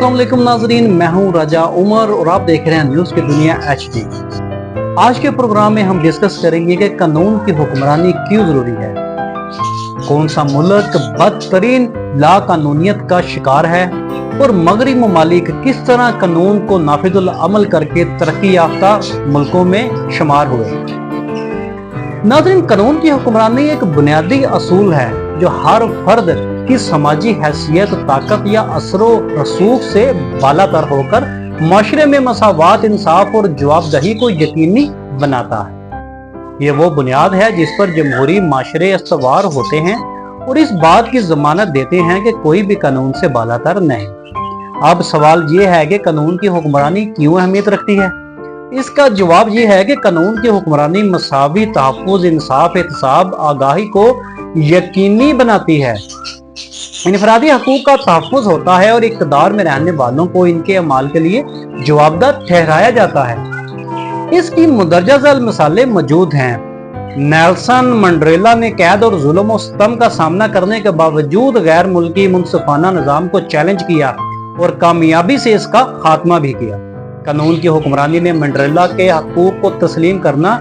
अस्सलाम वालेकुम नाजरीन, मैं हूं राजा उमर और आप देख रहे हैं न्यूज़ की दुनिया HD। आज के प्रोग्राम में हम डिस्कस करेंगे कि कानून की हुक्मरानी क्यों जरूरी है, कौन सा मुल्क बदतरीन लाकानूनियत का शिकार है और मगरबी ममालिक किस तरह कानून को नाफिजुल अमल करके तरक्की याफ्ता मुल्कों में शुमार हुए। नाज़रीन, कानून की हुक्मरानी एक बुनियादी असूल है जो हर फर्द की समाजी हैसियत, ताकत या असरो रसूख से बालातर होकर माशरे में मसावात, इंसाफ और जवाबदही को यकीनी बनाता है। ये वो बुनियाद है जिस पर जमहूरी माशरे इस्तवार होते हैं और इस बात की जमानत देते हैं कि कोई भी कानून से बालातर नहीं। अब सवाल ये है कि कानून की हुक्मरानी क्यों अहमियत रखती है। इसका जवाब ये है कि कानून की हुक्मरानी मसावी, तहफ़्फ़ुज़, इंसाफ, एहतसाब, आगाही को यकीनी बनाती है। इनफरादी हकूक का तहफ़्फ़ुज़ होता है और इक़्तिदार में रहने वालों को इनके अमाल के लिए जवाबदार ठहराया जाता है। इसकी मुंदरजा झैल मिसालें मौजूद हैं। नेल्सन मंडेला ने कैद और जुल्म और सितम का सामना करने के बावजूद गैर मुल्की मुनसिफाना निज़ाम को चैलेंज किया और कामयाबी से इसका खात्मा भी किया। कानून की हुक्मरानी ने मंडेला के हकूक को तस्लीम करना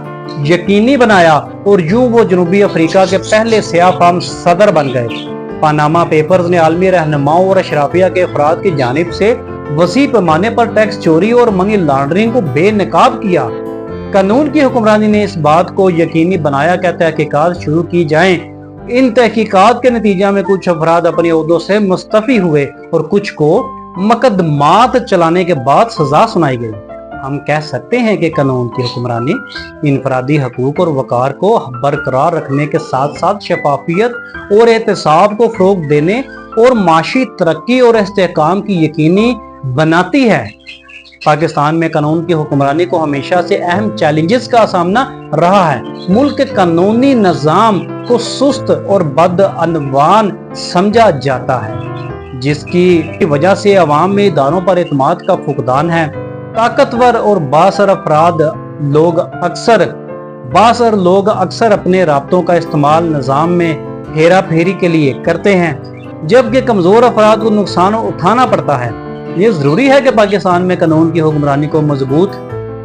यकीनी बनाया और यूं वो जनूबी अफ्रीका के पहले सियाह-फ़ाम सदर बन गए। पानामा पेपर्स ने आलमी रहनुमाओं और अशराफिया के अफराद की जानिब से वसी पैमाने पर टैक्स चोरी और मनी लॉन्ड्रिंग को बेनकाब किया। कानून की हुक्मरानी ने इस बात को यकीनी बनाया कि तहकीकात शुरू की जाएं। इन तहकीकात के नतीजा में कुछ अफराद अपने ओहदों से मुस्तफी हुए और कुछ को मुकदमात चलाने के बाद सजा सुनाई गई। हम कह सकते हैं कि कानून की हुक्मरानी इनफरादी हकूक और वकार को बरकरार रखने के साथ साथ शफाफियत और एहतसाब को फ़रोग़ देने और माशी तरक्की और इस्तेहकाम की यकीनी बनाती है। पाकिस्तान में कानून की हुक्मरानी को हमेशा से अहम चैलेंजेस का सामना रहा है। मुल्क के कानूनी निज़ाम को सुस्त और बदअनवान समझा जाता है, जिसकी वजह से अवाम में इदारों पर एतमाद का फुकदान है। ताकतवर और बासर लोग अक्सर अपने राब्तों का इस्तेमाल निज़ाम में हेरा फेरी के लिए करते हैं, जबकि कमज़ोर अफराद को नुकसान उठाना पड़ता है। ये ज़रूरी है कि पाकिस्तान में कानून की हुक्मरानी को मजबूत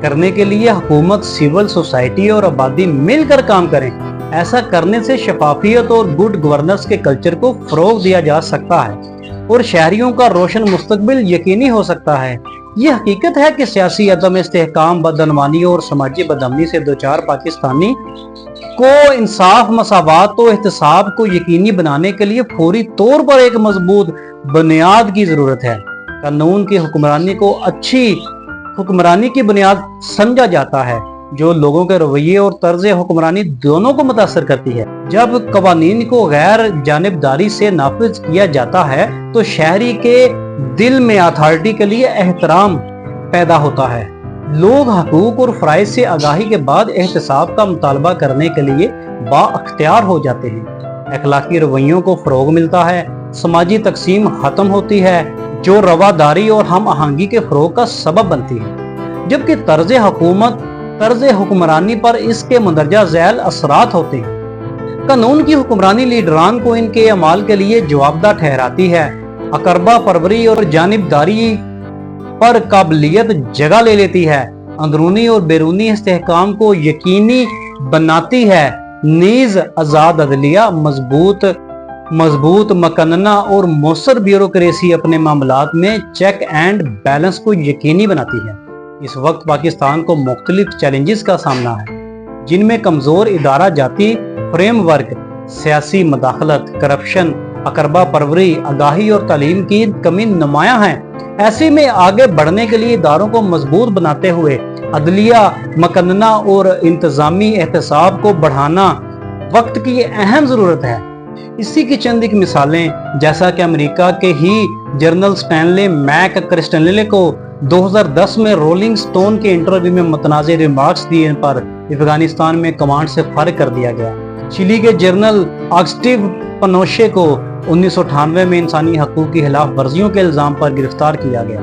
करने के लिए हुकूमत, सिविल सोसाइटी और आबादी मिलकर काम करें। ऐसा करने से शफाफियत और गुड गवर्नेंस के कल्चर को फ़रोग़ दिया जा सकता है और शहरियों का रोशन मुस्तकबिल यकीनी हो सकता है। ये हकीकत है कि सियासी अदम इस्तेहकाम, बदअनवानी और समाजी बदअमनी से दो चार पाकिस्तानी को इंसाफ, मसावात और एहतसाब को यकीनी बनाने के लिए फौरी तौर पर एक मजबूत बुनियाद की जरूरत है। कानून की हुक्मरानी को अच्छी हुक्मरानी की बुनियाद समझा जाता है जो लोगों के रवैये और तर्ज हुक्मरानी दोनों को मुतासर करती है। जब कवानीन को गैर जानिबदारी से नाफिज किया जाता है तो शहरी के दिल में अथॉरिटी के लिए एहतराम पैदा होता है। लोग हकूक और फराइज से आगाही के बाद एहतसाब का मुतालबा करने के लिए बाअख्तियार हो जाते हैं। अखलाकी रवैयों को फ़रोग़ मिलता है, समाजी तकसीम खत्म होती है जो रवादारी और हम आहंगी के फ़रोग़ का सबब बनती है, जबकि तर्ज हुक्मरानी पर इसके मंदरजा झैल असरात होते हैं। कानून की हुक्मरानी लीडरान को इनके अमाल के लिए जवाबदार ठहराती है। अकरबा परवरी और जानिबदारी पर काबिलियत जगह ले लेती है, अंदरूनी और बैरूनी इस्तेहकाम को यकीनी बनाती है। नीज आज़ाद अदलिया, मजबूत मकन्ना और मौसर ब्यूरोक्रेसी अपने मामलात में चेक एंड बैलेंस को यकीनी बनाती है। इस वक्त पाकिस्तान को मुख्तलिफ चैलेंजेस का सामना है, जिनमें कमज़ोर इदारा जाती फ्रेमवर्क, सियासी मदाखलत, करप्शन, अकरबा परवरी, आगाही और तालीम की कमी नुमायां है। ऐसे में आगे बढ़ने के लिए इदारों को मजबूत बनाते हुए अदलिया, मकन्ना और इंतजामी एहतसाब को बढ़ाना वक्त की अहम ज़रूरत है। इसी की चंद एक मिसालें, जैसा कि अमेरिका के ही जर्नल स्टैनले मैकक्रिस्टनले को 2010 में रोलिंग स्टोन के इंटरव्यू में मुतनाज़ रिमार्क्स दिए पर अफगानिस्तान में कमांड से फारिग कर दिया गया। चिली के जर्नल ऑगस्टिव पनोशे को 1998 में इंसानी हकूक की खिलाफ वर्जियों के इल्ज़ाम पर गिरफ्तार किया गया।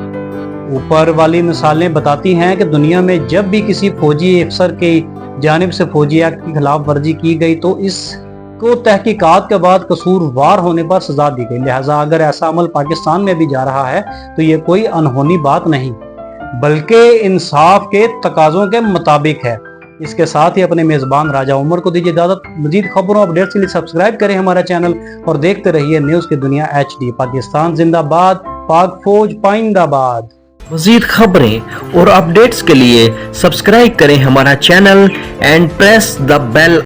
ऊपर वाली मिसालें बताती हैं कि दुनिया में जब भी किसी फौजी अफसर की जानिब से फौजी एक्ट की खिलाफ वर्जी की गई तो इस को तहकीकात के बाद कसूरवार होने पर सजा दी गई। लिहाजा अगर ऐसा अमल पाकिस्तान में भी जा रहा है तो ये कोई अनहोनी बात नहीं बल्कि इंसाफ के तकाजों के मुताबिक है। इसके साथ ही अपने मेजबान राजा उमर को दीजिए इजाजत। मजीद खबरों अपडेट्स के लिए सब्सक्राइब करें हमारा चैनल और देखते रहिए न्यूज़ की दुनिया HD। पाकिस्तान जिंदाबाद, पाक फौज पाइंदाबाद। मजीद खबरें और अपडेट्स के लिए सब्सक्राइब करें हमारा channel and press the bell.